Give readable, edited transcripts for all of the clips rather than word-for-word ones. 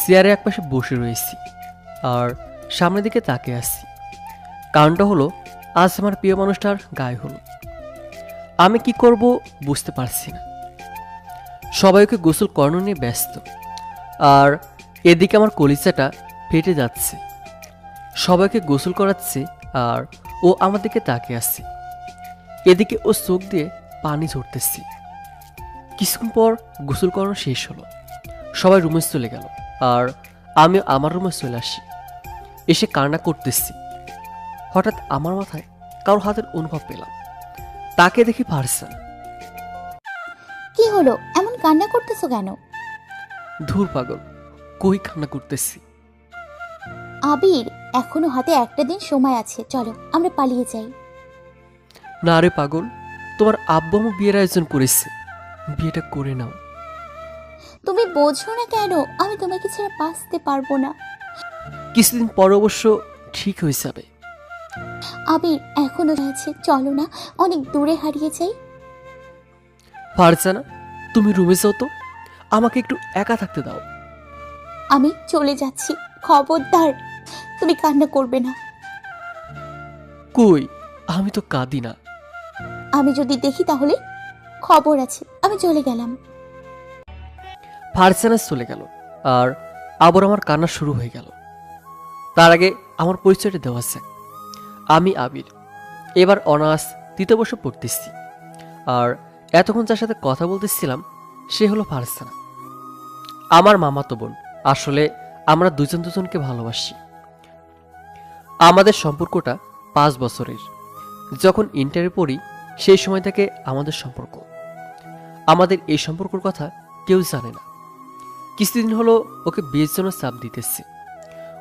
চেয়ারে একপাশে বসে রয়েছি আর সামনের দিকে তাকিয়ে আসছি। কারণটা হলো আজ আমার প্রিয় মানুষটার গায়ে হলো। আমি কি করব বুঝতে পারছি না। সবাইকে গোসল করানো নিয়ে ব্যস্ত, আর এদিকে আমার কলিজাটা ফেটে যাচ্ছে। সবাইকে গোসল করাচ্ছে আর ও আমার দিকে তাকিয়ে আসছে। এদিকে ও চোখ দিয়ে পানি ঝরতেছে। কিছুক্ষণ পর গোসল করানো শেষ হলো, সবাই রুমে চলে গেল আর আমি আমার রুমে চলে আসি। এসে কান্না করতেছি। হঠাৎ আমার মাথায় কারোর হাতের অনুভব পেলাম। তাকে দেখি ফারজান। কি হলো, এমন কান্না করতেছো কেন? ধুর পাগল, কই কান্না করতেছি? আবির, এখনো হাতে একটা দিন সময় আছে, চলো আমরা পালিয়ে যাই। না রে পাগল, তোমার আব্বু আম্মু বিয়ের আয়োজন করেছে, বিয়েটা করে নাও। তুমি বোঝো না কেন, আমি তোমাকে ছাড়া বাঁচতে পারবো না। কিছুদিন পর অবশ্য ঠিক হয়ে যাবে। আবির, এখনো আছে, চলো না অনেক দূরে হারিয়ে যাই। ফারজানা, তুমি রুমে যাও তো, আমাকে একটু একা থাকতে দাও। আমি চলে যাচ্ছি, খবরদার তুমি কান্না করবে না। কই, আমি তো কাঁদি না। আমি যদি দেখি তাহলে খবর আছে, আমি চলে গেলাম। ফারজানা চলে গেল আর আবার আমার কান্না শুরু হয়ে গেল। তার আগে আমার পরিচয়টা দেওয়া যাক। আমি আবির, এবার অনার্স 3য় বর্ষে পড়তেছি। আর এতক্ষণ যার সাথে কথা বলতেছিলাম সে হলো ফারজানা, আমার মামাতো বোন। আসলে আমরা দুজন দুজনকে ভালোবাসি। আমাদের সম্পর্কটা 5 বছরের। যখন ইন্টারে পড়ি সেই সময় থেকে আমাদের সম্পর্ক। আমাদের এই সম্পর্কের কথা কেউ জানে না। কিছুদিন হলো ওকে বিয়ের জন্য চাপ দিতেছে।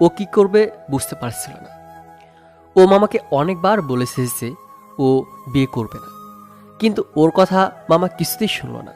ও কি করবে বুঝতে পারছিল না। ও মামাকে অনেকবার বলেছে যে ও বিয়ে করবে না, কিন্তু ওর কথা মামা কিছুতেই শুনল না।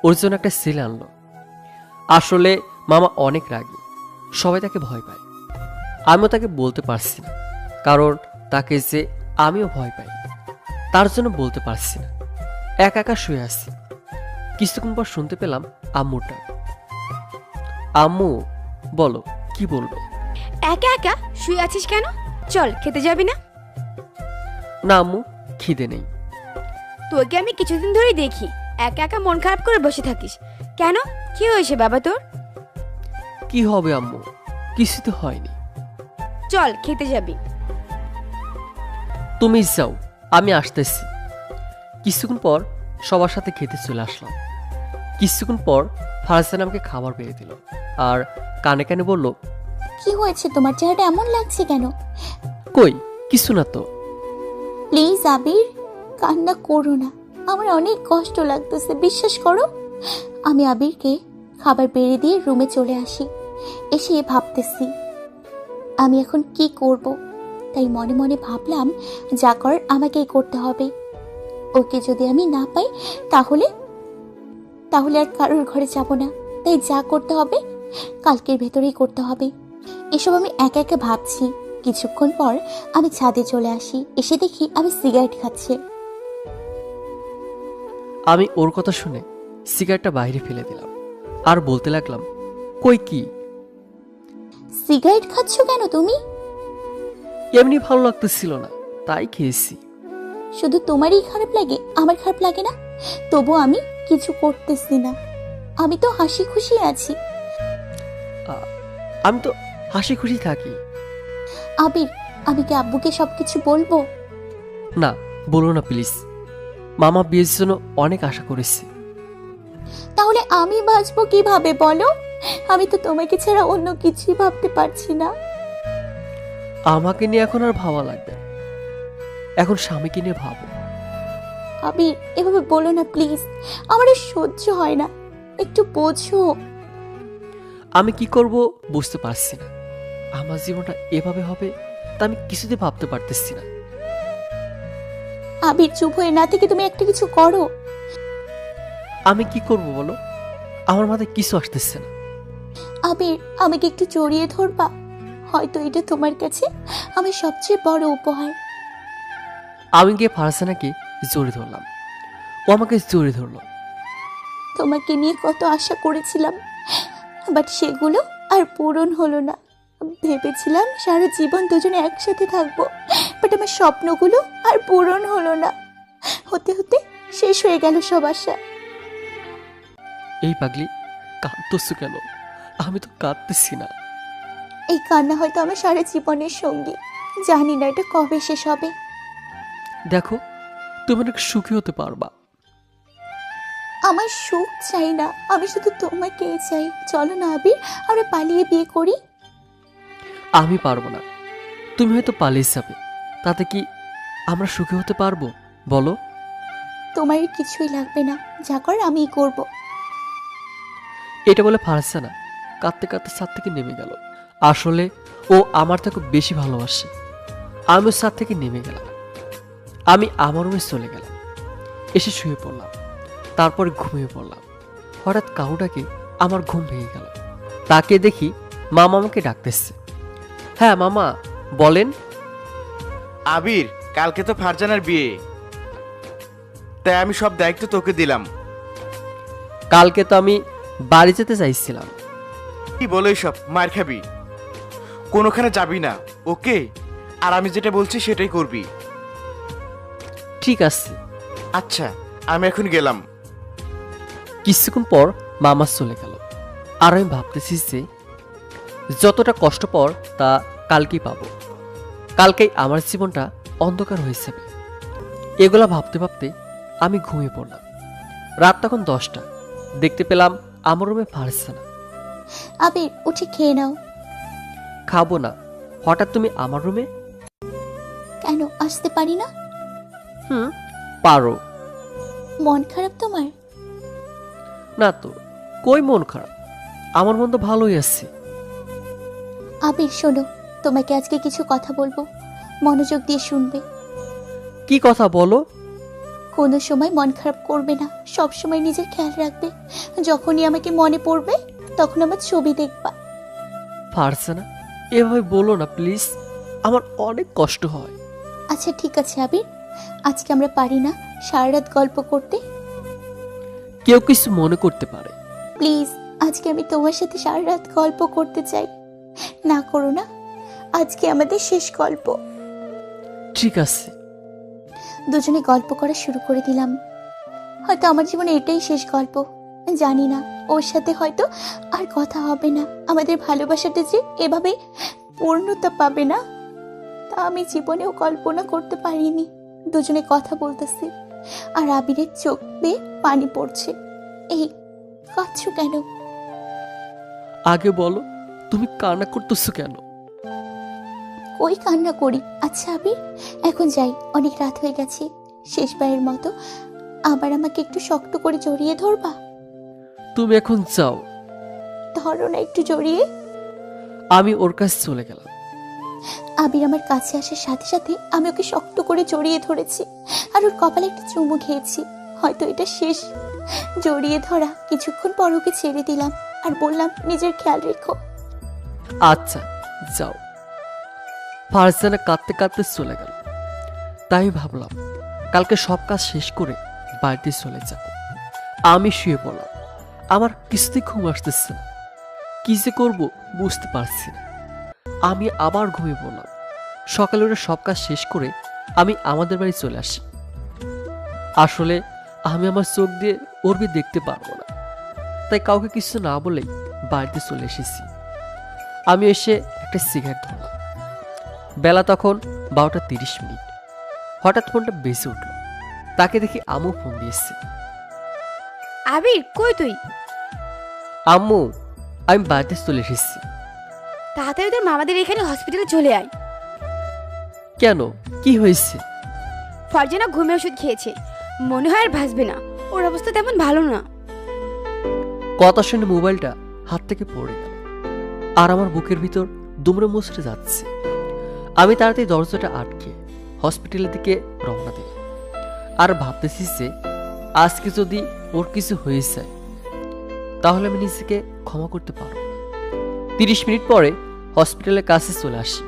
ওর জন্য একটা ছেলে আনলো। আসলে মামা অনেক রাগী, সবাই তাকে ভয় পায়। আমিও তাকে বলতে পারছি না, কারণ তাকে যে আমিও ভয় পাই, তার জন্য বলতে পারছি না। একা একা শুয়ে আছি। কিছুক্ষণ পর শুনতে পেলাম আম্মুর ডাক। আম্মু, বলো কি বলবে? একা একা শুয়ে আছিস কেন? চল, খেতে যাবি না? না আম্মু, খিদে নেই। তোকে আমি কিছুদিন ধরেই দেখি একা একা মন খারাপ করে বসে থাকিস কেন? কি হয়েছে বাবা তোর? কি হবে আম্মু, কিছু তো হয়নি। চল, খেতে যাবি। তুমি যাও, আমি আসতেছি। কিছুক্ষণ পর সবার সাথে খেতে চলে আসলাম। কিছুক্ষণ পর ফারজান আমাকে খাবার বেড়ে দিল আর কানে কানে বলল, কি হয়েছে তোমার, চেহারাটা এমন লাগছে কেন? কই কিছু না তো। প্লিজ আবির, কান্না করো না, আমার অনেক কষ্ট লাগতেছে, বিশ্বাস করো। আমি আবিরকে খাবার বেড়ে দিয়ে রুমে চলে আসি। এসে ভাবতেছি আমি এখন কি করব। তাই মনে মনে ভাবলাম যা করার আমাকেই করতে হবে। ওকে যদি আমি না পাই তাহলে তাহলে আর কারোর ঘরে যাব না। তাই যা করতে হবে কালকের ভেতরেই করতে হবে। এসব আমি একা একা ভাবছি। কিছুক্ষণ পর আমি ছাদে চলে আসি। এসে দেখি আমি সিগারেট খাচ্ছে। আমি ওর কথা শুনে সিগারেটটা বাইরে ফেলে দিলাম আর বলতে লাগলাম, কই কি? সিগারেট খাচ্ছ কেন তুমি? এমনি ভালো লাগতেছিল না, তাই খেয়েছি। শুধু তোমারই খারাপ লাগে, আমার খারাপ লাগে না? তবু আমি কিছু করতেছি না। আমি তো হাসি খুশি আছি। আমি তো হাসি খুশি থাকি। আবির, আমি কি আব্বুকে সবকিছু বলবো? না, বলো না প্লিজ। মামা বিয়ের জন্য অনেক আশা করেছি। তাহলে আমি বাঁচবো কিভাবে বলো? আমি তো তোমাকে ছাড়া অন্য কিছুই ভাবতে পারছি না। আমাকে নিয়ে এখন আর ভাবা লাগবে না, এখন স্বামীকে নিয়ে ভাবো। আবির, এভাবে বলো না প্লিজ, আমার আর সহ্য হয় না, একটু বোঝো। আমি কি করব বুঝতে পারছি না। আমার জীবনটা এভাবে হবে তা আমি কিছুতে ভাবতে পারতেছি না। আবির, চুপ হয়ে না থেকে তুমি একটা কিছু করো। আমি কি করব বলো, আমার মাথায় কিছু আসতেছে না। আবির, আমাকে একটু জড়িয়ে ধরবা? হয়তো এটা তোমার কাছে আমার সবচেয়ে বড় উপহার। আমি গিয়ে ফারজানাকে জড়িয়ে ধরলাম, ও আমাকে জড়িয়ে ধরলো। তোমাকে নিয়ে কত আশা করেছিলাম, বাট সেগুলো আর পূরণ হলো না। ভেবেছিলাম সারা জীবন দুজনে একসাথে থাকবো, বাট আমার স্বপ্নগুলো আর পূরণ হলো না। হতে হতে শেষ হয়ে গেল সব আশা। এই পাগলি, কাঁদতেছ কেন? আমি তো কাঁদতেছি না। এই কান্না হয়তো আমার সারা জীবনের সঙ্গী। জানি না এটা কবে শেষ হবে। দেখো, তুমি অনেক সুখী হতে পারবা। আমার সুখ চাই না, আমি শুধু তোমাকেই চাই। চলো না আবির, আমরা পালিয়ে বিয়ে করি। আমি পারবো না। তুমি হয়তো পালিয়ে যাবে, তাতে কি আমরা সুখী হতে পারবো বলো? তোমার আর কিছুই লাগবে না, যা কর আমিই করব। এটা বলে ফারজানা কাঁদতে কাঁদতে ছাদ থেকে নেমে গেল। আসলে ও আমার থেকে বেশি ভালোবাসে। আমি ছাদ থেকে নেমে গেলাম। আমি আমার রুমে চলে গেলাম, এসে শুয়ে পড়লাম, তারপর ঘুমিয়ে পড়লাম। হঠাৎ কাউটাকে আমার ঘুম ভেঙে গেল। তাকে দেখি মামা আমাকে ডাকতেছে। হ্যাঁ মামা, বলেন। আবির, কালকে তো ফারজানার বিয়ে, তাই আমি সব দায়িত্ব তোকে দিলাম। কালকে তো আমি বাড়ি যেতে চাইছিলাম। কি বলো সব? মার খাবি, কোনোখানে যাবি না, ওকে? আর আমি যেটা বলছি সেটাই করবি। ঠিক আছে। আচ্ছা, আমি এখন গেলাম। কিছুক্ষণ পর মামা চলে গেল। আর আমি ভাবতেছি যে যতটা কষ্ট পর তা কালকেই পাবো। কালকেই আমার জীবনটা অন্ধকার হয়ে যাবে। এগুলা ভাবতে ভাবতে আমি ঘুমিয়ে পড়লাম। রাত তখন 10টা। দেখতে পেলাম আমার রুমে ফারজানা। আবির, উঠে খেয়ে নাও। খাবো না। হঠাৎ তুমি আমার রুমে? কেন আসতে পারি না? হুম, পারো। মন খারাপ তোমার? না তো, কই মন খারাপ? আমার মন তো ভালোই আছে। আবির শোনো, তোমাকে আজকে কিছু কথা বলবো, মনোযোগ দিয়ে শুনবে। কি কথা বলো? কোনো সময় মন খারাপ করবে না, সব সময় নিজের খেয়াল রাখবে। যখনই আমাকে মনে পড়বে তখন আমার ছবি দেখবা। ফারজানা, এভাবে বলো না প্লিজ, আমার অনেক কষ্ট হয়। আচ্ছা ঠিক আছে আবির, আজকে আমরা পারি না সারা রাত গল্প করতে? কেউ কিছু মনে করতে পারে। প্লিজ, আজকে আমি তোমার সাথে সারা রাত গল্প করতে চাই। না করো না, আজকে আমাদের শেষ গল্প। ঠিক আছে। দুজনে গল্প করা শুরু করে দিলাম। হয়তো আমার জীবনে এটাই শেষ গল্প, জানি না ওর সাথে হয়তো আর কথা হবে না। আমাদের ভালোবাসাটা যে এভাবে পূর্ণতা পাবে না, তা আমি জীবনেও কল্পনা করতে পারিনি। দুজনে কথা বলতেছি আর আবিরের চোখ বেয়ে পানি পড়ছে। এই, কাঁদছো কেন? আগে বলো, তুমি কান্না করতেছো কেন? ওই কান্না করি। আচ্ছা আবির, এখন যাই, অনেক রাত হয়ে গেছে। শেষবারের মতো আবার আমাকে একটু শক্ত করে জড়িয়ে ধরবা? তুমি এখন যাও। ধরো না একটু জড়িয়ে। আমি ওর কাছে চলে গেলাম। আবির আমার কাছে আসার সাথে সাথে আমি ওকে শক্ত করে জড়িয়ে ধরেছি আর ওর কপালে একটা চুমু খেয়েছি। হয়তো এটা শেষ জড়িয়ে ধরা। কিছুক্ষণ পর ওকে ছেড়ে দিলাম আর বললাম, নিজের খেয়াল রেখো। আচ্ছা, যাও। ফারজানা কাঁদতে কাঁদতে চলে গেল। তাই ভাবলাম কালকে সব কাজ শেষ করে বাড়িতে চলে যাব। আমি শুয়ে পড়লাম। আমার কিছুতেই ঘুম আসতেছে না। কি যে করবো বুঝতে পারছি না। আমি আবার ঘুমিয়ে পড়লাম। সকালে উঠে সব কাজ শেষ করে আমি আমাদের বাড়ি চলে আসি। আসলে আমি আমার চোখ দিয়ে ওরবি দেখতে পারবো না, তাই কাউকে কিছু না বলেই বাড়িতে চলে এসেছি। আমি এসে একটা সিগারেট ধরলাম। বেলা তখন 12:30। হঠাৎ ফোনটা বেজে উঠল। তাকে দেখি আম্মু ফোন দিয়েছে। আবির, কই তুই? আম্মু, আমি বাড়িতে চলে এসেছি। তাড়াতাড়ি তোর মামাদের এখানে হসপিটালে চলে আয়। কেন, কি হয়েছে? ফারজানা ঘুমে ওষুধ খেয়েছে, মনে হয় আর ভাসবে না। ওর অবস্থা তেমন ভালো না। কথা শুনে মোবাইলটা হাত থেকে পড়ে গেল আর আমার বুকের ভিতর দুমড়ে মুচড়ে যাচ্ছে। আমি তাড়াতাড়ি দরজাটা আটকে হসপিটালের দিকে রওনা দিলাম। আর ভাবতেছি যে আজকে যদি ওর কিছু হয়ে যায় তাহলে আমি নিজেকে ক্ষমা করতে পারবো না। 30 মিনিট পরে হসপিটালের কাছে চলে আসি।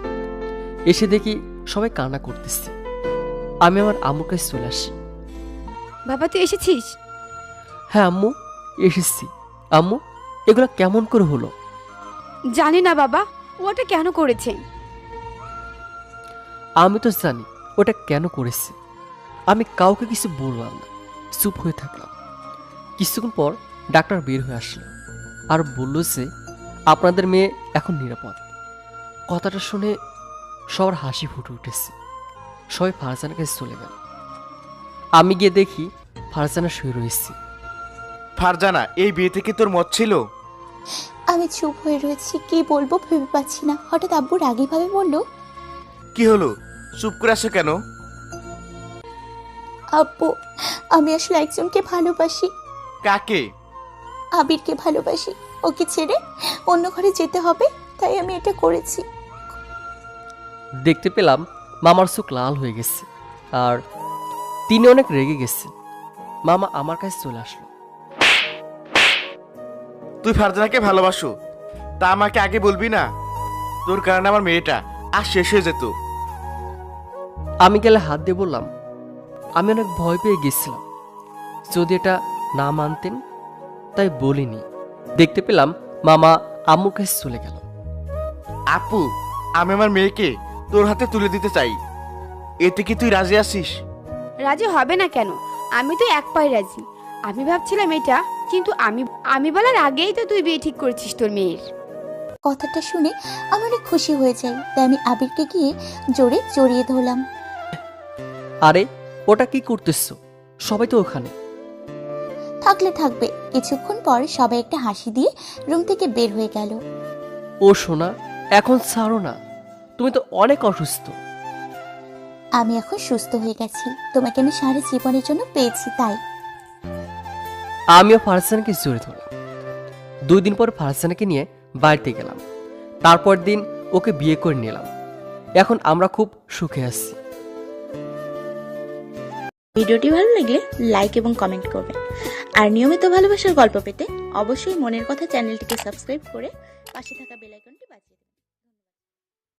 এসে দেখি সবাই কান্না করতেছে। আমি আমার আম্মুর কাছে চলে আসি। বাবা, তুই এসেছিস? হ্যাঁ আম্মু, এসেছি। আম্মু, এগুলো কেমন করে হলো? জানি না বাবা, ওটা কেন করেছে। আমি তো জানি ওটা কেন করেছে। আমি কাউকে কিছু বললাম না, চুপ হয়ে থাকলাম। কিছুক্ষণ পর ডাক্তার বের হয়ে আসলো আর বলল যে আপনাদের মেয়ে এখন নিরাপদ। কথাটা শুনে সবার হাসি ফুটে উঠেছে। সবাই ফারজানার কাছে চলে গেল। আমি গিয়ে দেখি ফারজানা শুয়ে রয়েছে। ফারজানা, এই বিয়ে থেকে তোর মত ছিল? আমি চুপ হয়ে রয়েছি, কি বলবো ভেবে পাচ্ছি না। হঠাৎ আব্বু রাগীভাবে বলল, কি হলো, চুপ করে আসো কেন? আব্বু, আমি আসলে একজনকে ভালোবাসি। কাকে? আবিরকে ভালোবাসি। ওকে ছেড়ে অন্য ঘরে যেতে হবে, তাই আমি এটা করেছি। দেখতে পেলাম মামার চোখ লাল হয়ে গেছে আর তিনি অনেক রেগে গেছেন। মামা আমার কাছে চলে আসলো। তুই ফারজানাকে ভালোবাসো, তা আমাকে আগে বলবি না? তোর কারণে আমার মেয়েটা আর শেষ হয়ে যেত। আমি গেলে হাত দিয়ে বললাম, আমি অনেক ভয় পেয়ে গেছিলাম যদি এটা না মানতেন, তাই বলিনি। দেখতে পেলাম মামা আম্মুর কাছে চলে গেল। আপু, আমি আমার মেয়েকে তোর হাতে তুলে দিতে চাই, এতে কি তুই রাজি আছিস? রাজি হবে না কেন? আমি তো এক পায়ে রাজি। আমি ভাবছিলাম এটা, কিন্তু আমি বলার আগেই তো তুই বিয়ে ঠিক করেছিস তোর মেয়ের। কথাটা শুনে আমি অনেক খুশি হয়ে যাই, তাই আমি আবিরকে গিয়ে জোরে জড়িয়ে ধরলাম। আরে ওটা কি করতেছো? সবাই তো ওখানে। থাকলে থাকবে। কিছুক্ষণ পর সবাই একটা হাসি দিয়ে রুম থেকে বের হয়ে গেল। ও সোনা, এখন ছাড়ো না, তুমি তো অনেক অসুস্থ। আমি এখন সুস্থ হয়ে গেছি, তোমাকে আমি সারা জীবনের জন্য পেয়েছি তাই। আমিও ফারজানাকে জড়িয়ে ধরলাম। 2 দিন পর ফারজানাকে নিয়ে বাড়িতে গেলাম। তারপর দিন ওকে বিয়ে করে নিলাম। এখন আমরা খুব সুখে আছি। ভিডিওটি ভালো লাগলে লাইক এবং কমেন্ট করবেন। আর নিয়মিত ভালোবাসার গল্প পেতে অবশ্যই মনের কথা চ্যানেলটিকে সাবস্ক্রাইব করে পাশে থাকা বেল আইকনটি বাজিয়ে দিন।